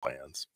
plans.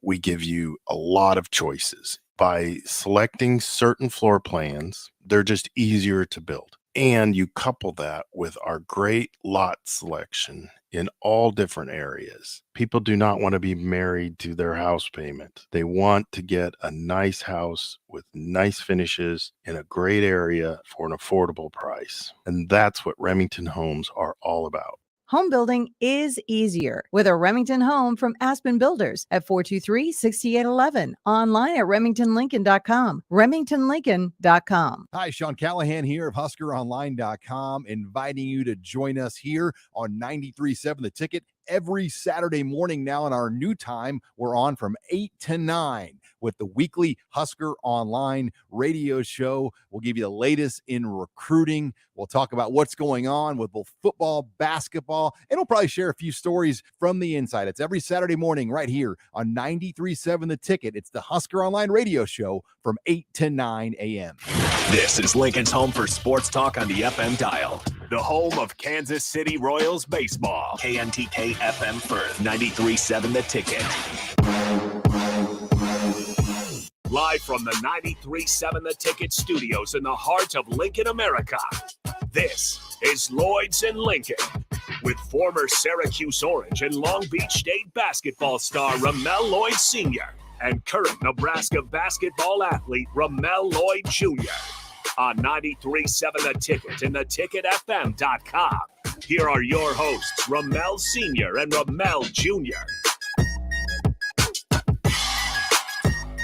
We give you a lot of choices. By selecting certain floor plans, they're just easier to build. And you couple that with our great lot selection in all different areas. People do not want to be married to their house payment. They want to get a nice house with nice finishes in a great area for an affordable price. And that's what Remington Homes are all about. Home building is easier with a Remington home from Aspen Builders at 423-6811. Online at remingtonlincoln.com. remingtonlincoln.com. Hi, Sean Callahan here of HuskerOnline.com, inviting you to join us here on 93.7 The Ticket every Saturday morning now. In our new time, we're on from 8 to 9 with the weekly Husker Online radio show. We'll give you the latest in recruiting. We'll talk about what's going on with both football, basketball, and we'll probably share a few stories from the inside. It's every Saturday morning right here on 93.7 The Ticket. It's the Husker Online radio show from 8 to 9 a.m. This is Lincoln's home for sports talk on the FM dial. The home of Kansas City Royals baseball. KNTK FM Firth, 93.7 The Ticket. Live from the 93.7 The Ticket studios in the heart of Lincoln, America. This is Lloyds in Lincoln with former Syracuse Orange and Long Beach State basketball star Ramel Lloyd Sr. and current Nebraska basketball athlete Ramel Lloyd Jr. on 93.7 The Ticket and theticketfm.com. Here are your hosts, Ramel Sr. and Ramel Jr.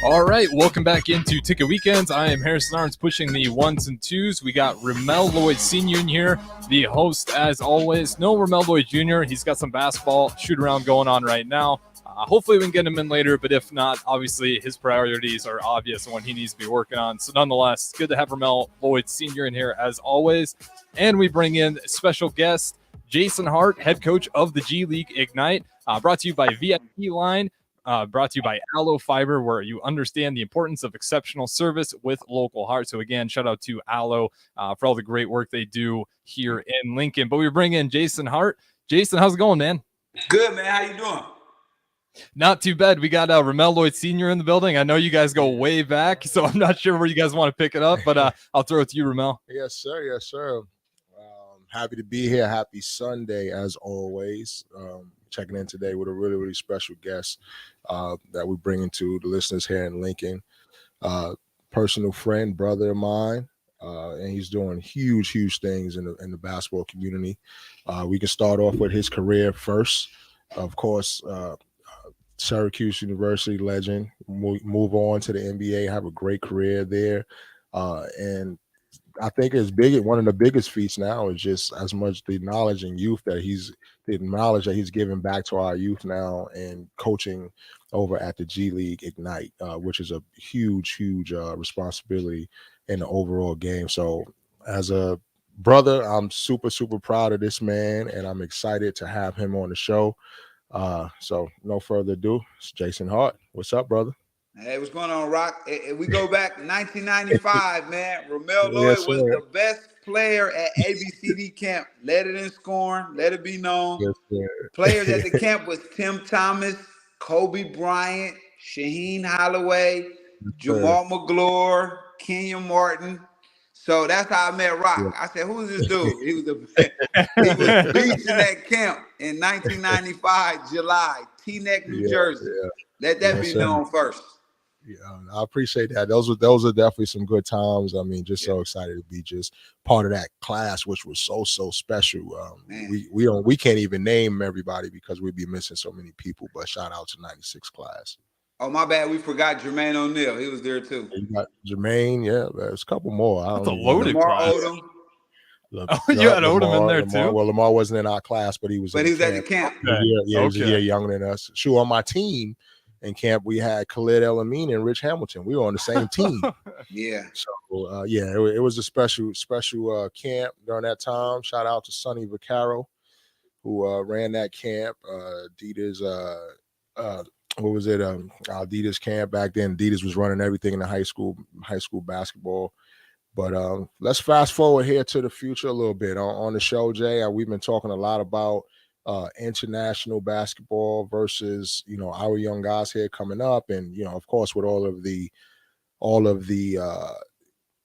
All right, welcome back into Ticket Weekends. I am Harrison Arns pushing the ones and twos. We got Ramel Lloyd Sr. in here, the host as always. No Ramel Lloyd Jr. He's got some basketball shoot-around going on right now. Hopefully we can get him in later, but if not, obviously his priorities are obvious and what he needs to be working on. So nonetheless, good to have Ramel Lloyd Sr. in here as always. And we bring in special guest Jason Hart, head coach of the G League Ignite, brought to you by VIP Line. Brought to you by Aloe Fiber, where you understand the importance of exceptional service with local heart. So again, shout out to Aloe for all the great work they do here in Lincoln. But we bring in Jason Hart. Jason, how's it going, man? Good, man. How you doing? Not too bad. We got Ramel Lloyd Sr. in the building. I know you guys go way back, so I'm not sure where you guys want to pick it up, but I'll throw it to you, Ramel. Yes, sir. Yes, sir. Happy to be here. Happy Sunday, as always. Checking in today with a really, really special guest that we bring into the listeners here in Lincoln. Personal friend, brother of mine, and he's doing huge, huge things in the basketball community. We can start off with his career first. Of course, Syracuse University legend, move on to the NBA, have a great career there. And I think one of the biggest feats now is just as much the knowledge and youth that he's giving back to our youth now and coaching over at the G League Ignite, which is a huge, huge responsibility in the overall game. So as a brother, I'm super, super proud of this man, and I'm excited to have him on the show. So no further ado, it's Jason Hart. What's up, brother? Hey, what's going on, Rock? We go back to 1995, man. Ramel Lloyd was the best player at ABCD camp. Led it in scoring, let it be known. Yes, Players at the camp was Tim Thomas, Kobe Bryant, Shaheen Holloway, Jamal McGlure, Kenyon Martin. So that's how I met Rock. I said, "Who's this dude?" He was beasting at camp in 1995, July, Teaneck, New Jersey. Let that be known first. Yeah, I appreciate that. Those are definitely some good times. I mean, just so excited to be just part of that class, which was so special. We can't even name everybody because we'd be missing so many people. But shout out to 96 class. Oh, my bad. We forgot Jermaine O'Neal. He was there too. You got Jermaine. Yeah, there's a couple more. That's a loaded class. Odom. You had Odom in there too. Well, Lamar wasn't in our class, but he was. But he was at the camp. He was a year younger than us. Sure, on my team in camp, we had Khalid El Amin and Rich Hamilton. We were on the same team. Yeah. So it was a special camp during that time. Shout out to Sonny Vaccaro, who ran that camp. Adidas, Adidas camp back then. Adidas was running everything in the high school basketball. But let's fast forward here to the future a little bit on the show, Jay. We've been talking a lot about international basketball versus, our young guys here coming up. And, of course, with all of the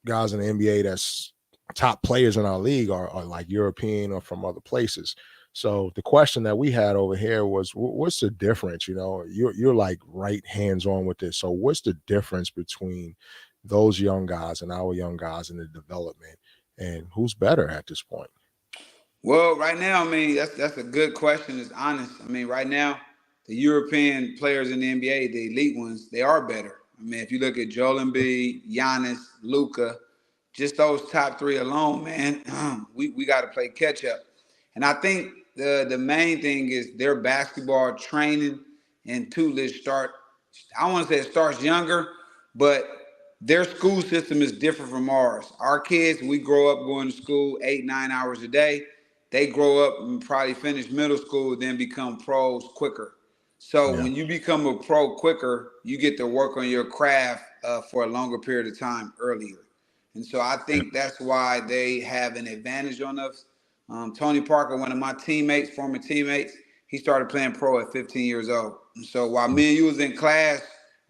guys in the NBA that's top players in our league are like European or from other places. So the question that we had over here was, what's the difference? You're like right hands on with this. So what's the difference between those young guys and our young guys in the development, and who's better at this point? Well, right now, I mean, that's a good question. It's honest. I mean, right now, the European players in the NBA, the elite ones, they are better. I mean, if you look at Joel Embiid, Giannis, Luka, just those top three alone, man, we got to play catch up. And I think the main thing is their basketball training and tutelage start. I want to say it starts younger, but their school system is different from ours. Our kids, we grow up going to school 8-9 hours a day. They grow up and probably finish middle school, then become pros quicker. So Yeah. when you become a pro quicker, you get to work on your craft for a longer period of time earlier. And so I think that's why they have an advantage on us. Tony Parker, one of my teammates, former teammates, he started playing pro at 15 years old. And so while me and you was in class,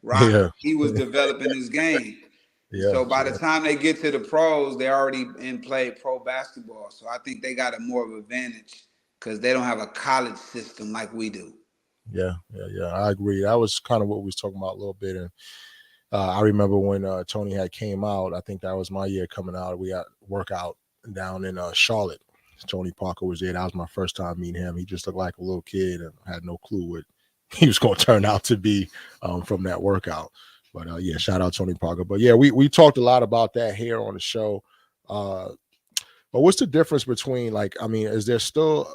Rock, Yeah. he was developing his game. And Yeah. so by the time they get to the pros, they already in play pro basketball. So I think they got a more of an advantage because they don't have a college system like we do. Yeah. I agree. That was kind of what we was talking about a little bit. And I remember when Tony had came out, I think that was my year coming out. We had workout down in Charlotte. Tony Parker was there. That was my first time meeting him. He just looked like a little kid and had no clue what he was going to turn out to be from that workout. But yeah, shout out Tony Parker. But yeah, we talked a lot about that here on the show. But what's the difference between, is there still,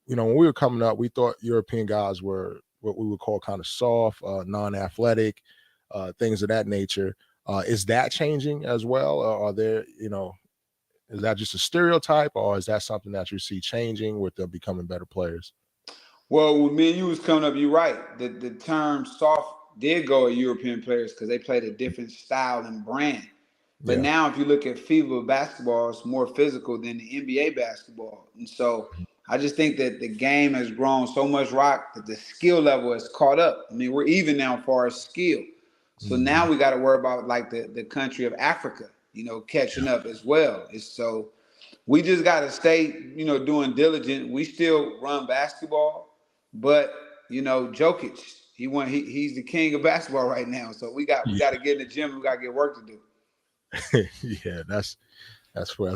when we were coming up, we thought European guys were what we would call kind of soft, non-athletic, things of that nature. Is that changing as well? Or are there, is that just a stereotype, or is that something that you see changing with them becoming better players? Well, when me and you was coming up, you're right. The term soft did go at European players because they played a different style and brand. But Yeah. now if you look at FIBA basketball, it's more physical than the NBA basketball. And so I just think that the game has grown so much, Rock, that the skill level has caught up. I mean, we're even now as far as skill. So now we got to worry about like the country of Africa, catching up as well. So we just got to stay, doing diligent. We still run basketball, but Jokic, he's the king of basketball right now. So we got to get in the gym. We got to get work to do. Yeah, that's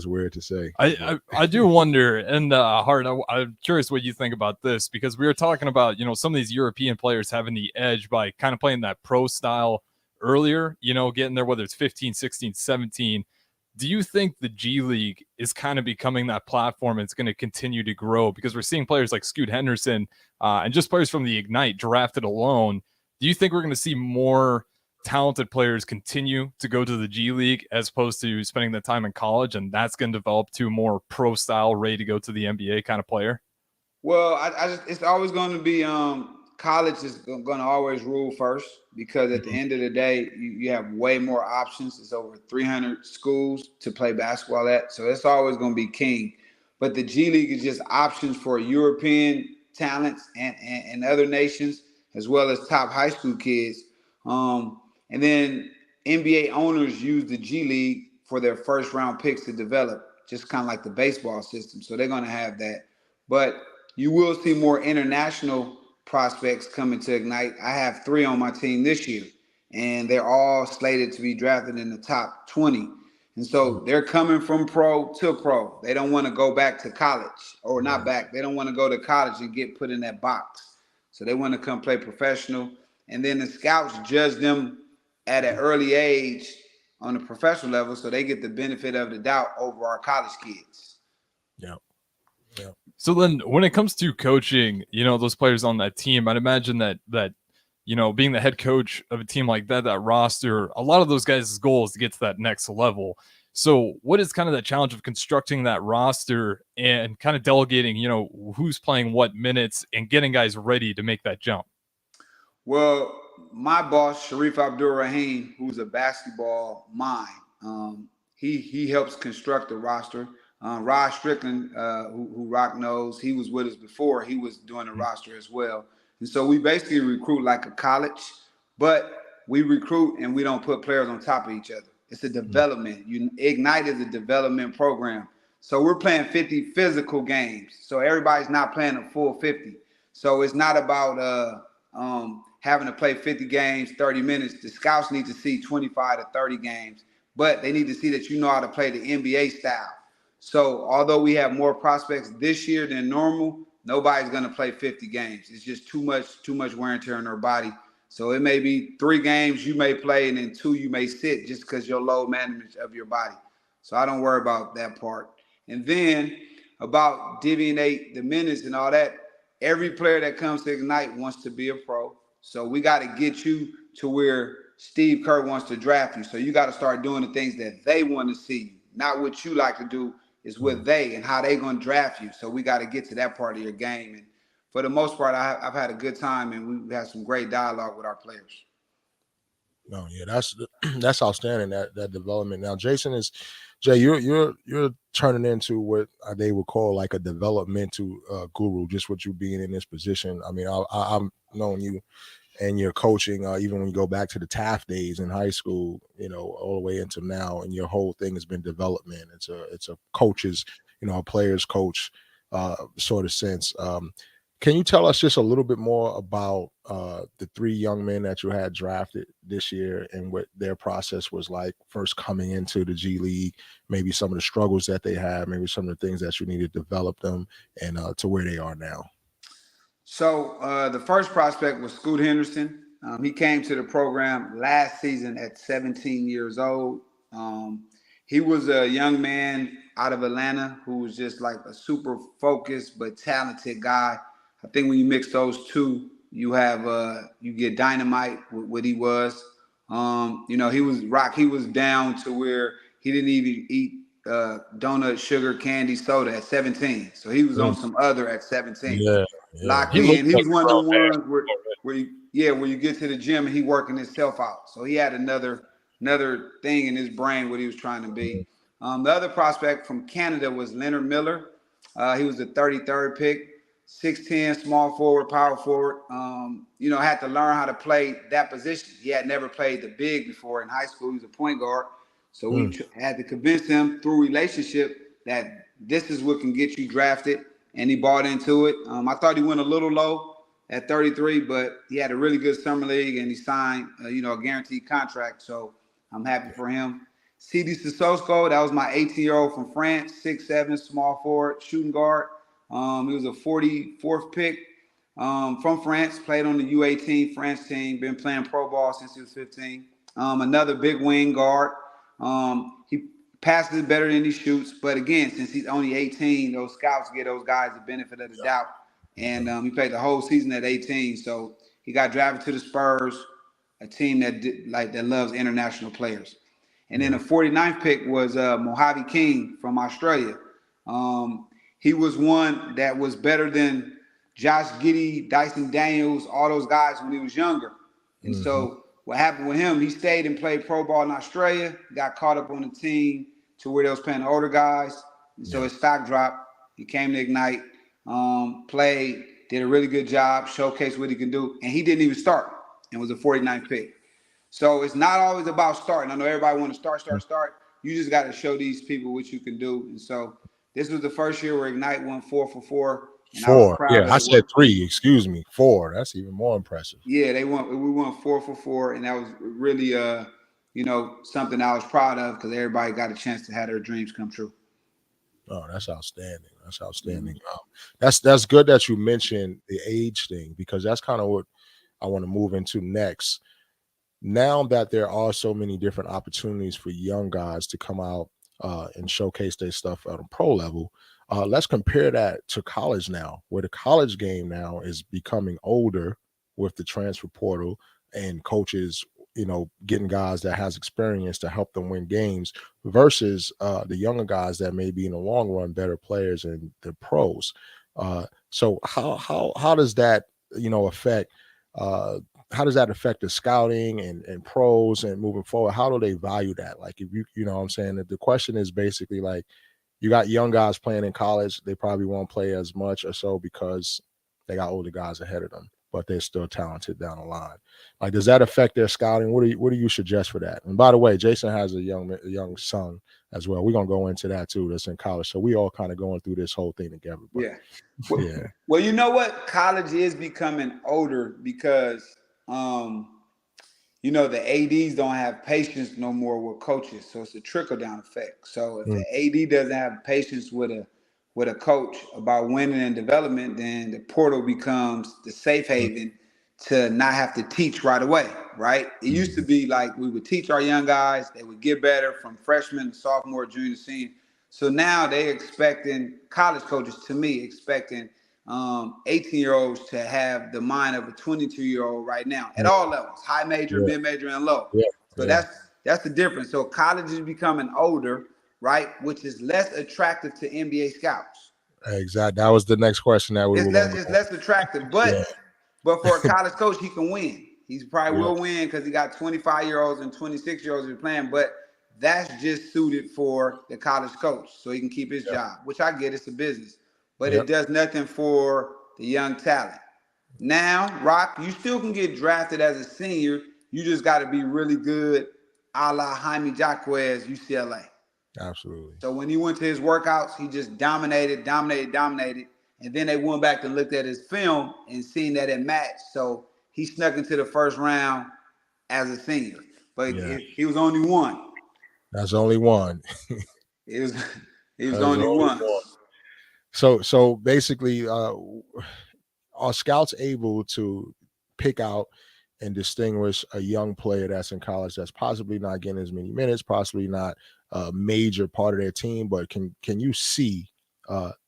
weird to say. I do wonder, and Hart, I'm curious what you think about this, because we were talking about, some of these European players having the edge by kind of playing that pro style earlier, getting there, whether it's 15, 16, 17. Do you think the G League is kind of becoming that platform and it's going to continue to grow? Because we're seeing players like Scoot Henderson and just players from the Ignite drafted alone. Do you think we're going to see more talented players continue to go to the G League as opposed to spending the time in college, and that's going to develop to a more pro style, ready to go to the NBA kind of player? Well, it's always going to be college is going to always rule first, because at the end of the day, you have way more options. It's over 300 schools to play basketball at, so it's always going to be king. But the G League is just options for European talents and other nations, as well as top high school kids. And then NBA owners use the G League for their first round picks to develop, just kind of like the baseball system. So they're going to have that. But you will see more international prospects coming to Ignite. I have 3 on my team this year, and they're all slated to be drafted in the top 20. And so they're coming from pro to pro. They don't want to go back to college, or not back. They don't want to go to college and get put in that box. So they want to come play professional. And then the scouts judge them at an early age on the professional level, so they get the benefit of the doubt over our college kids. Yeah. So then when it comes to coaching, those players on that team, I'd imagine that being the head coach of a team like that roster, a lot of those guys' goal is to get to that next level. So what is kind of the challenge of constructing that roster and kind of delegating, who's playing what minutes and getting guys ready to make that jump? Well, my boss, Sharif Abdur-Rahim, who's a basketball mind, he helps construct the roster. Rod Strickland, who Rock knows, he was with us before. He was doing the roster as well. And so we basically recruit like a college, but we recruit and we don't put players on top of each other. It's a development. Ignite is a development program. So we're playing 50 physical games. So everybody's not playing a full 50. So it's not about having to play 50 games, 30 minutes. The scouts need to see 25 to 30 games, but they need to see that you know how to play the NBA style. So although we have more prospects this year than normal, nobody's going to play 50 games. It's just too much wear and tear on their body. So it may be 3 games you may play and then 2 you may sit just because your load management of your body. So I don't worry about that part. And then about divvying the minutes and all that, every player that comes to Ignite wants to be a pro. So we got to get you to where Steve Kerr wants to draft you. So you got to start doing the things that they want to see, not what you like to do. Is what they and how they going to draft you. So we got to get to that part of your game. And for the most part, I've had a good time, and we've had some great dialogue with our players. No, yeah, that's outstanding. That development. Now, Jay, you're turning into what they would call like a developmental guru. Just with you being in this position. I mean, I've known you and your coaching, even when you go back to the Taft days in high school, all the way into now, and your whole thing has been development. It's a coach's, a player's coach sort of sense. Can you tell us just a little bit more about the 3 young men that you had drafted this year and what their process was like first coming into the G League, maybe some of the struggles that they had, maybe some of the things that you need to develop them and to where they are now? So the first prospect was Scoot Henderson. He came to the program last season at 17 years old. He was a young man out of Atlanta who was just like a super focused but talented guy. I think when you mix those two, you get dynamite with what he was. He was down to where he didn't even eat donut, sugar, candy, soda at 17. So he was on some other at 17. Yeah. Locked in. He was one of the ones where you get to the gym and he working himself out. So he had another thing in his brain what he was trying to be. The other prospect from Canada was Leonard Miller. He was the 33rd pick, 6'10", small forward, power forward. Had to learn how to play that position. He had never played the big before in high school. He was a point guard. So we had to convince him through relationship that this is what can get you drafted. And he bought into it. I thought he went a little low at 33, but he had a really good summer league and he signed, a guaranteed contract. So I'm happy for him. CD Sissoko, that was my 18-year-old from France, 6'7", small forward, shooting guard. He was a 44th pick from France, played on the U18 France team, been playing pro ball since he was 15. Another big wing guard. He passes it better than he shoots, but again, since he's only 18, those scouts give those guys the benefit of the doubt. And he played the whole season at 18, so he got drafted to the Spurs, a team that loves international players. And then the 49th pick was Mojave King from Australia. He was one that was better than Josh Giddey, Dyson Daniels, all those guys when he was younger. And so what happened with him, he stayed and played pro ball in Australia, got caught up on the team to where they was playing the older guys. And so his stock dropped. He came to Ignite, played, did a really good job, showcased what he can do. And he didn't even start and was a 49th pick. So it's not always about starting. I know everybody want to start. You just got to show these people what you can do. And so this was the first year where Ignite won 4 for 4. And I said 3. Excuse me, 4. That's even more impressive. Yeah, we won 4 for 4, and that was really something I was proud of because everybody got a chance to have their dreams come true. Oh, that's outstanding. That's outstanding. That's good that you mentioned the age thing because that's kind of what I want to move into next. Now that there are so many different opportunities for young guys to come out and showcase their stuff at a pro level, let's compare that to college now, where the college game now is becoming older with the transfer portal and coaches, getting guys that has experience to help them win games versus the younger guys that may be in the long run better players and the pros. So how does that affect? How does that affect the scouting and pros and moving forward? How do they value that? Like, if you know what I'm saying? The question is basically like, you got young guys playing in college. They probably won't play as much or so because they got older guys ahead of them, but they're still talented down the line. Like, does that affect their scouting? What do you suggest for that? And by the way, Jason has a young son as well. We're gonna go into that too. That's in college, so we all kind of going through this whole thing together. But, yeah. Well, you know what? College is becoming older because the ADs don't have patience no more with coaches, so it's a trickle down effect. So if the AD doesn't have patience with a coach about winning and development, then the portal becomes the safe haven to not have to teach right away, right? It used to be like we would teach our young guys, they would get better from freshman to sophomore, junior, senior. So now they expecting college coaches, to me, expecting 18-year-olds to have the mind of a 22-year-old right now at all levels, high major, mid major, and low. So that's the difference. So college is becoming older, right, which is less attractive to NBA scouts. Exactly. That was the next question that it's less attractive, but for a college coach, he can win. He probably will win because he got 25-year-olds and 26-year-olds who's playing, but that's just suited for the college coach so he can keep his job, which I get, it's a business. But it does nothing for the young talent. Now, Rock, you still can get drafted as a senior. You just got to be really good, a la Jaime Jaquez, UCLA. Absolutely. So when he went to his workouts, he just dominated. And then they went back and looked at his film and seen that it matched. So he snuck into the first round as a senior. But he was only one. That's only one. He was only one. So basically, are scouts able to pick out and distinguish a young player that's in college that's possibly not getting as many minutes, possibly not a major part of their team, but can you see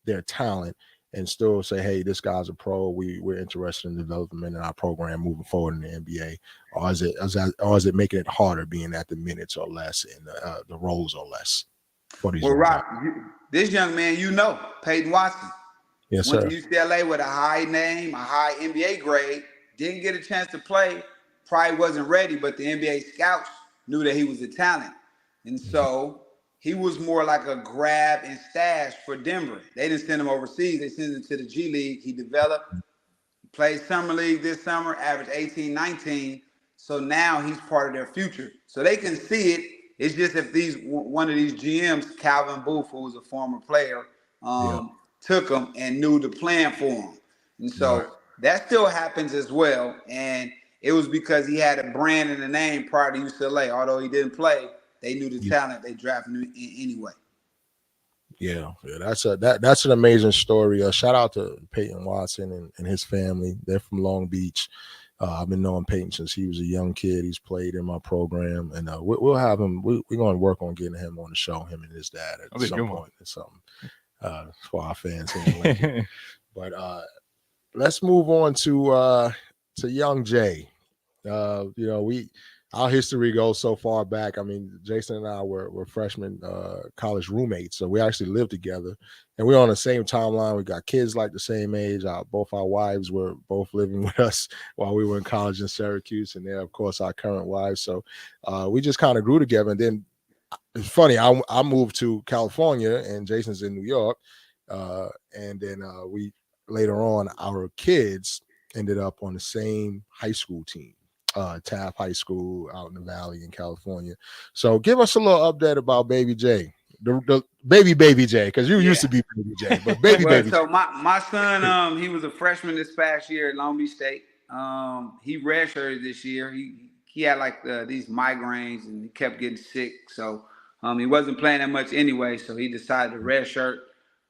their talent and still say, hey, this guy's a pro, we're interested in development in our program moving forward in the NBA? Or is it making it harder being at the minutes or less and the roles or less for these young guys? This young man, Peyton Watson. Yes, went sir. to UCLA with a high name, a high NBA grade, didn't get a chance to play, probably wasn't ready, but the NBA scouts knew that he was a talent. And so he was more like a grab and stash for Denver. They didn't send him overseas. They sent him to the G League. He developed, played summer league this summer, averaged 18, 19. So now he's part of their future. So they can see it. It's just if one of these GMs, Calvin Booth, who was a former player, took him and knew the plan for him. And so that still happens as well. And it was because he had a brand and a name prior to UCLA. Although he didn't play, they knew the talent. They drafted him anyway. Yeah, that's an amazing story. Shout out to Peyton Watson and his family. They're from Long Beach. I've been knowing Peyton since he was a young kid. He's played in my program, and we'll have him. We're going to work on getting him on the show, him and his dad at some point. Or something for our fans here. But let's move on to young Jay. Our history goes so far back. I mean, Jason and I were freshman college roommates, so we actually lived together, and we're on the same timeline. We got kids like the same age. Both our wives were both living with us while we were in college in Syracuse, and they're, of course, our current wives. So we just kind of grew together. And then it's funny, I moved to California, and Jason's in New York, and then we later on our kids ended up on the same high school team. Taft High School out in the Valley in California. So give us a little update about Baby J, the baby J, because you used to be Baby J, but baby. So my son, he was a freshman this past year at Long Beach State. He redshirted this year. He had like these migraines and he kept getting sick, so he wasn't playing that much anyway. So he decided to redshirt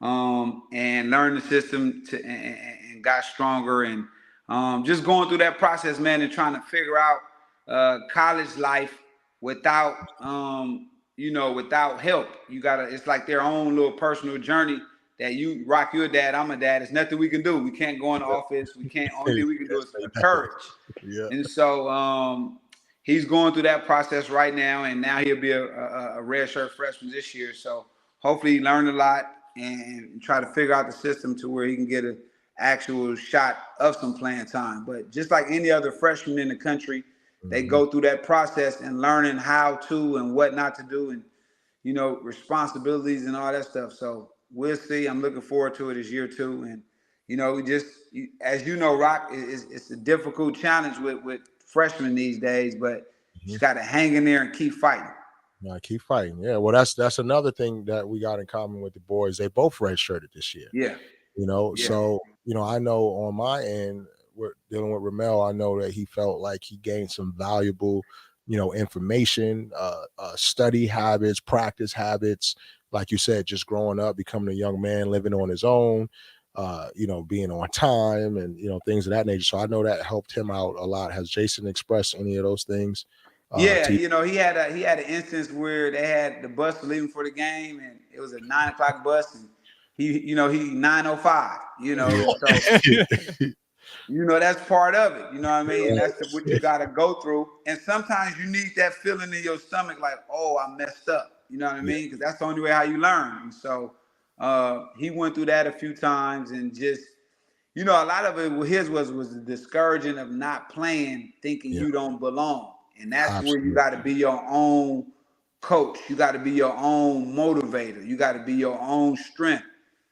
and learn the system and got stronger and. Just going through that process, man, and trying to figure out college life without, without help. It's like their own little personal journey that Rock, you're a dad, I'm a dad. There's nothing we can do. We can't go in the office. Only thing we can do is encourage. Yeah. And so he's going through that process right now, and now he'll be a redshirt freshman this year. So hopefully he learned a lot and try to figure out the system to where he can get an actual shot of some playing time. But just like any other freshman in the country, they go through that process and learning how to and what not to do. And, responsibilities and all that stuff. So we'll see. I'm looking forward to it this year too. And, as you know, Rock, it's a difficult challenge with freshmen these days, but you just got to hang in there and keep fighting. Yeah, keep fighting. Yeah, well, that's another thing that we got in common with the boys. They both redshirted this year. Yeah. So, I know on my end, we're dealing with Ramel. I know that he felt like he gained some valuable, information, study habits, practice habits. Like you said, just growing up, becoming a young man, living on his own, being on time and, things of that nature. So I know that helped him out a lot. Has Jason expressed any of those things? He had an instance where they had the bus leaving for the game, and it was a 9 o'clock bus, and he 9:05. So that's part of it. You know what I mean? And that's what you got to go through. And sometimes you need that feeling in your stomach, like, oh, I messed up. You know what I mean? Because that's the only way how you learn. And so he went through that a few times, and just. A lot of it was the discouraging of not playing, thinking you don't belong. And that's where you got to be your own coach. You got to be your own motivator. You got to be your own strength.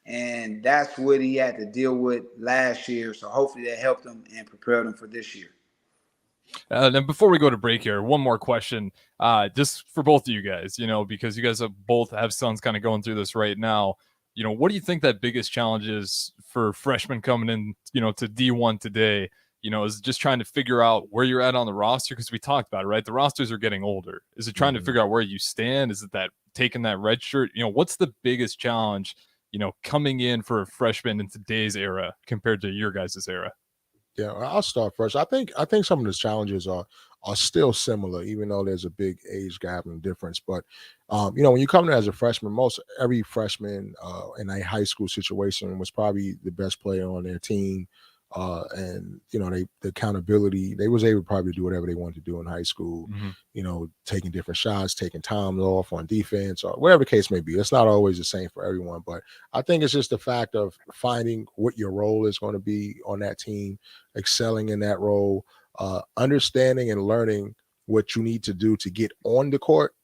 And that's what he had to deal with last year. So hopefully that helped him and prepared him for this year. Then before we go to break here, one more question, just for both of you guys, because you guys both have sons kind of going through this right now. What do you think that biggest challenge is for freshmen coming in, to D1 today? Is it just trying to figure out where you're at on the roster? Because we talked about it, right? The rosters are getting older. Is it trying to figure out where you stand? Is it that taking that red shirt? What's the biggest challenge, coming in for a freshman in today's era compared to your guys' era? Yeah, I'll start first. I think some of the challenges are still similar, even though there's a big age gap and difference. But when you come in as a freshman, every freshman in a high school situation was probably the best player on their team. And the accountability, they was able probably to do whatever they wanted to do in high school, taking different shots, taking time off on defense, or whatever the case may be. It's not always the same for everyone, but I think it's just the fact of finding what your role is going to be on that team, excelling in that role, understanding and learning what you need to do to get on the court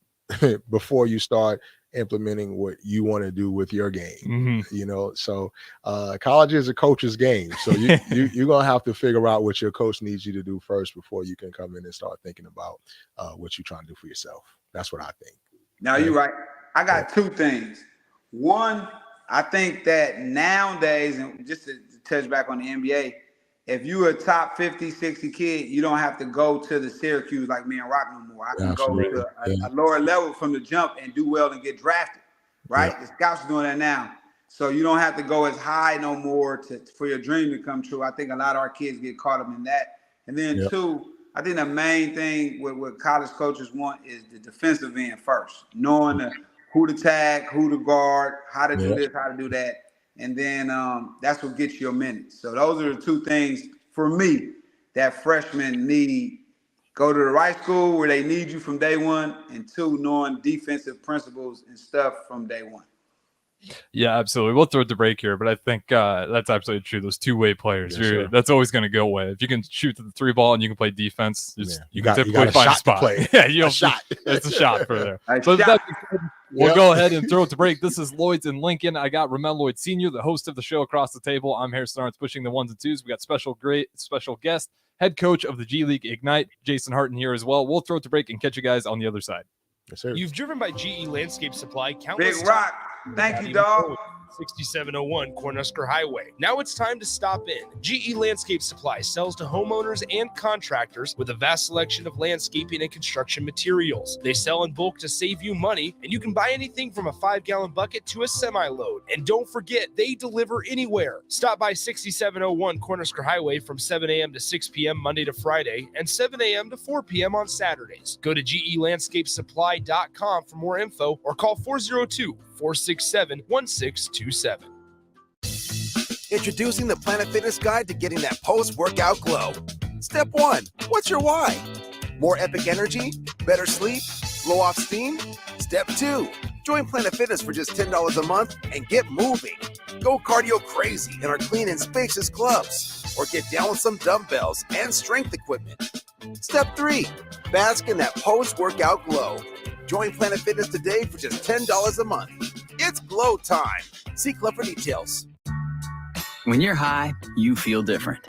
before you start implementing what you want to do with your game. So college is a coach's game, so you're gonna have to figure out what your coach needs you to do first before you can come in and start thinking about what you're trying to do for yourself. That's what I think. Now you're right. I got two things. One, I think that nowadays, and just to touch back on the NBA, if you're a top 50, 60 kid, you don't have to go to the Syracuse like me and Rock no more. I can go to a lower level from the jump and do well and get drafted, right? The scouts are doing that now. So you don't have to go as high no more for your dream to come true. I think a lot of our kids get caught up in that. And then two, I think the main thing what college coaches want is the defensive end first, knowing who to tag, who to guard, how to do this, how to do that. And then that's what gets you a minute. So those are the two things for me that freshmen need. Go to the right school where they need you from day one, and two, knowing defensive principles and stuff from day one. Yeah, absolutely. We'll throw it to break here, but I think that's absolutely true. Those two-way players, that's always going to go away. If you can shoot the three ball and you can play defense, you can typically find a spot. Yeah, shot. It's a shot for there. We'll go ahead and throw it to break. This is Lloyds in Lincoln. I got Ramel Lloyds Sr., the host of the show, across the table. I'm Harrison Arns, pushing the ones and twos. We got special guest, head coach of the G League Ignite, Jason Hart, in here as well. We'll throw it to break and catch you guys on the other side. Yes, sir. You've driven by GE Landscape Supply countless Big Rock. Thank you, dog. 6701 Cornhusker Highway. Now it's time to stop in. GE Landscape Supply sells to homeowners and contractors with a vast selection of landscaping and construction materials. They sell in bulk to save you money, and you can buy anything from a 5-gallon bucket to a semi-load. And don't forget, they deliver anywhere. Stop by 6701 Cornhusker Highway from 7 a.m. to 6 p.m. Monday to Friday and 7 a.m. to 4 p.m. on Saturdays. Go to GELandscapeSupply.com for more info or call 402-467-1627. Introducing the Planet Fitness Guide to getting that post-workout glow. Step 1, what's your why? More epic energy? Better sleep? Blow off steam? Step 2, join Planet Fitness for just $10 a month and get moving. Go cardio crazy in our clean and spacious clubs, or get down with some dumbbells and strength equipment. Step 3, bask in that post-workout glow. Join Planet Fitness today for just $10 a month. It's glow time. See Club for details. When you're high, you feel different.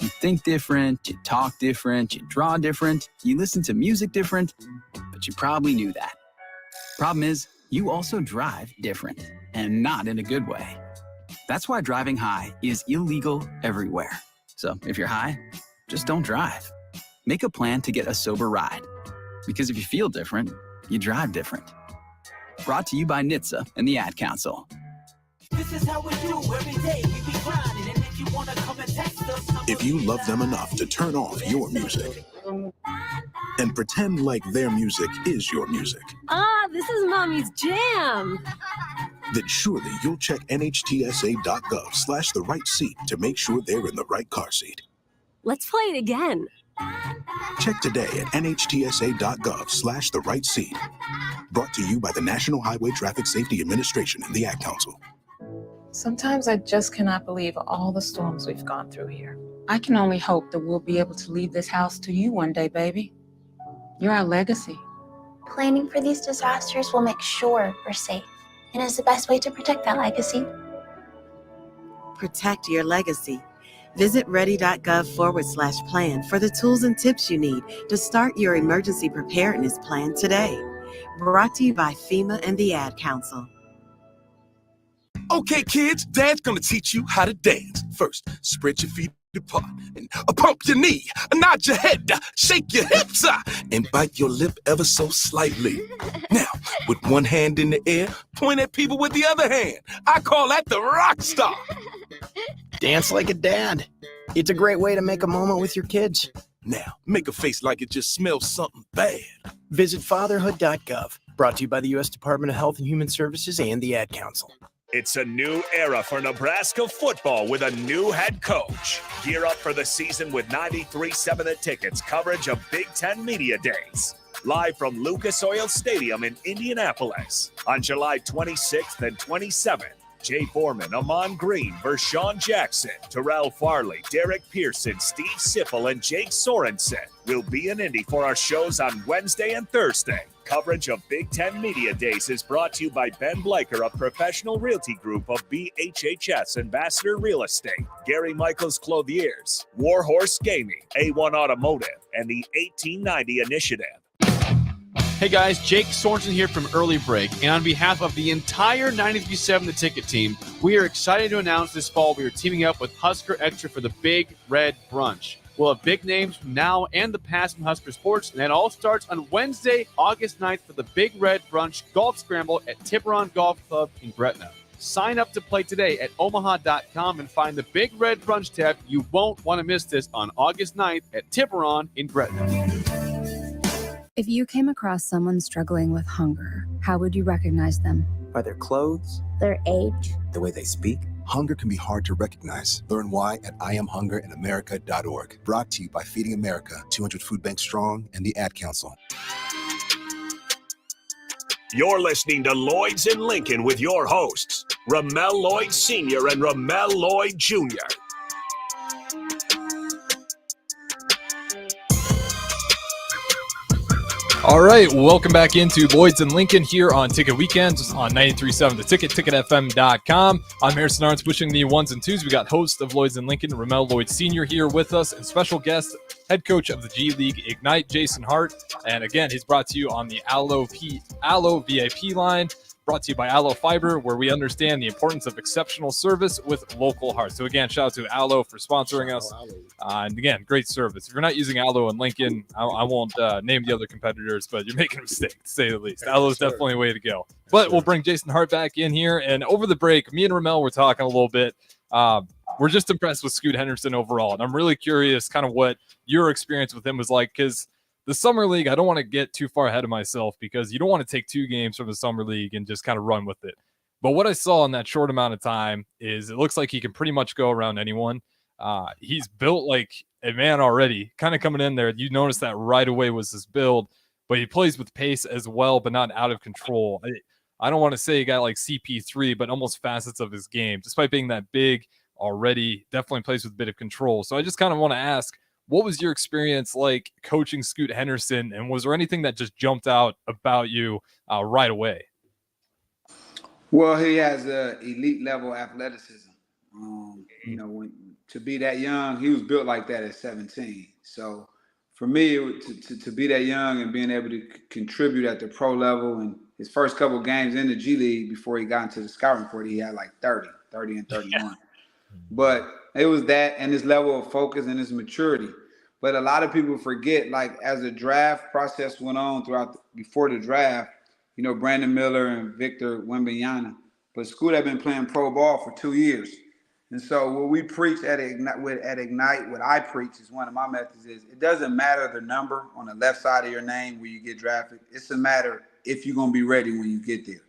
You think different, you talk different, you draw different, you listen to music different, but you probably knew that. Problem is, you also drive different, and not in a good way. That's why driving high is illegal everywhere. So if you're high, just don't drive. Make a plan to get a sober ride. Because if you feel different, you drive different. Brought to you by NHTSA and the Ad Council. This is how we do every day. We be grinding, and if you wanna come and text us, if you love them enough to turn off your music and pretend like their music is your music, this is Mommy's jam. then surely you'll check nhtsa.gov/the right seat to make sure they're in the right car seat. Let's play it again. Check today at nhtsa.gov/the right seat. Brought to you by the National Highway Traffic Safety Administration and the Ad Council. Sometimes I just cannot believe all the storms we've gone through here. I can only hope that we'll be able to leave this house to you one day, baby. You're our legacy. Planning for these disasters will make sure we're safe, and is the best way to protect that legacy. Protect your legacy. Visit ready.gov/plan for the tools and tips you need to start your emergency preparedness plan today. Brought to you by FEMA and the Ad Council. Okay, kids, Dad's gonna teach you how to dance. First, spread your feet apart and pump your knee, nod your head, shake your hips, and bite your lip ever so slightly. Now, with one hand in the air, point at people with the other hand. I call that the rock star. Dance like a dad. It's a great way to make a moment with your kids. Now, make a face like it just smells something bad. Visit fatherhood.gov. Brought to you by the U.S. Department of Health and Human Services and the Ad Council. It's a new era for Nebraska football with a new head coach. Gear up for the season with 93.7 The Ticket's coverage of Big Ten Media Days. Live from Lucas Oil Stadium in Indianapolis on July 26th and 27th. Jay Foreman, Amon Green, Vershawn Jackson, Terrell Farley, Derek Pearson, Steve Sipple, and Jake Sorensen will be in Indy for our shows on Wednesday and Thursday. Coverage of Big Ten Media Days is brought to you by Ben Bleicher of Professional Realty Group of BHHS Ambassador Real Estate, Gary Michaels Clothiers, Warhorse Gaming, A1 Automotive, and the 1890 Initiative. Hey guys, Jake Sorensen here from Early Break, and on behalf of the entire 93.7 The Ticket team, we are excited to announce this fall we are teaming up with Husker Extra for the Big Red Brunch. We'll have big names from now and the past from Husker sports, and that all starts on Wednesday, August 9th for the Big Red Brunch Golf Scramble at Tiburon Golf Club in Gretna. Sign up to play today at omaha.com and find the Big Red Brunch tab. You won't want to miss this on August 9th at Tiburon in Gretna. If you came across someone struggling with hunger, how would you recognize them? By their clothes, their age, the way they speak. Hunger can be hard to recognize. Learn why at IamHungerInAmerica.org. Brought to you by Feeding America, 200 Food Bank Strong, and the Ad Council. You're listening to Lloyds in Lincoln with your hosts, Ramel Lloyd Sr. and Ramel Lloyd Jr. All right, welcome back into Lloyds and Lincoln here on Ticket Weekends on 93.7 The Ticket, ticketfm.com. I'm Harrison Arns pushing the ones and twos. We got host of Lloyds and Lincoln, Ramel Lloyd Sr. here with us, and special guest, head coach of the G League Ignite, Jason Hart. And again, he's brought to you on the Allo VIP line, brought to you by Allo Fiber, where we understand the importance of exceptional service with local heart. So again, shout out to Allo for sponsoring us. And again, great service. If you're not using Allo in Lincoln, I won't name the other competitors, but you're making a mistake, to say the least. Allo is definitely a way to go. But we'll bring Jason Hart back in here. And over the break, me and Ramel were talking a little bit. We're just impressed with Scoot Henderson overall. And I'm really curious kind of what your experience with him was like, because the Summer League, I don't want to get too far ahead of myself because you don't want to take 2 games from the Summer League and just kind of run with it. But what I saw in that short amount of time is it looks like he can pretty much go around anyone. He's built like a man already, kind of coming in there. You notice that right away was his build, but he plays with pace as well, but not out of control. I don't want to say he got like CP3, but almost facets of his game, despite being that big already, definitely plays with a bit of control. So I just kind of want to ask, What was your experience like coaching Scoot Henderson, and was there anything that just jumped out about you right away? Well, he has a elite level athleticism. To be that young, he was built like that at 17. So for me, to be that young and being able to contribute at the pro level, and his first couple of games in the G League before he got into the scouting report, he had like 30 and 31. But it was that and his level of focus and his maturity. But a lot of people forget, like as the draft process went on before the draft, Brandon Miller and Victor Wembanyama. But Scoot had been playing pro ball for 2 years. And so what we preach at Ignite, what I preach is one of my methods is it doesn't matter the number on the left side of your name where you get drafted. It's a matter if you're going to be ready when you get there.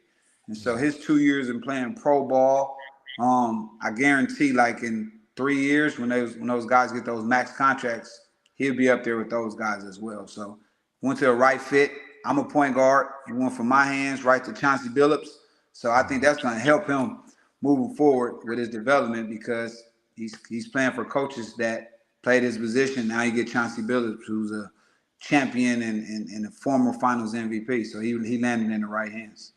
And so his 2 years in playing pro ball, I guarantee like in 3 years when those guys get those max contracts, he'll be up there with those guys as well. So went to the right fit. I'm a point guard. He went from my hands right to Chauncey Billups. So I think that's going to help him moving forward with his development because he's playing for coaches that played his position. Now you get Chauncey Billups, who's a champion and a former Finals MVP. So he landed in the right hands.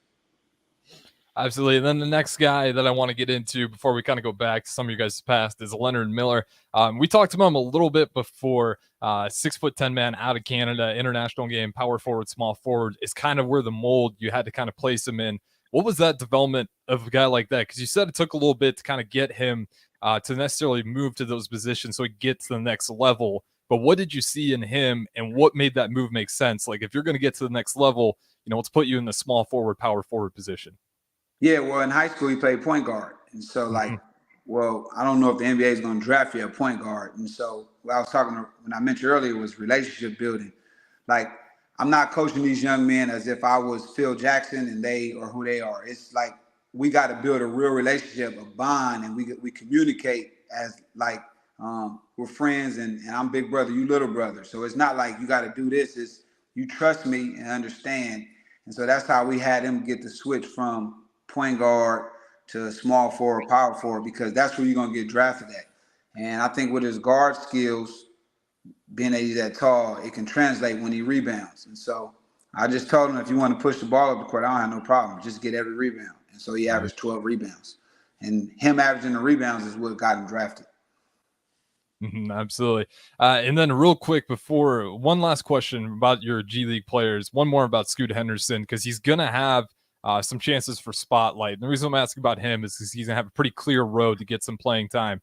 Absolutely. And then the next guy that I want to get into before we kind of go back to some of you guys' past is Leonard Miller. We talked about him a little bit before. 6'10" man out of Canada, international game, power forward, small forward is kind of where the mold you had to kind of place him in. What was that development of a guy like that? Because you said it took a little bit to kind of get him to necessarily move to those positions so he gets to the next level. But what did you see in him, and what made that move make sense? Like if you're going to get to the next level, let's put you in the small forward, power forward position. Yeah, well, in high school, he played point guard. And so, I don't know if the NBA is going to draft you a point guard. And so, what I was when I mentioned earlier was relationship building. Like, I'm not coaching these young men as if I was Phil Jackson and they are who they are. It's like we got to build a real relationship, a bond, and we communicate as like we're friends and I'm big brother, you little brother. So it's not like you got to do this. It's you trust me and understand. And so that's how we had him get the switch from point guard to small forward, power forward, because that's where you're going to get drafted at. And I think with his guard skills, being that he's that tall, it can translate when he rebounds. And so I just told him, if you want to push the ball up the court, I don't have no problem. Just get every rebound. And so he averaged 12 rebounds. And him averaging the rebounds is what got him drafted. Absolutely. And then real quick before, one last question about your G League players, one more about Scoot Henderson, because he's going to have some chances for spotlight. And the reason I'm asking about him is because he's going to have a pretty clear road to get some playing time.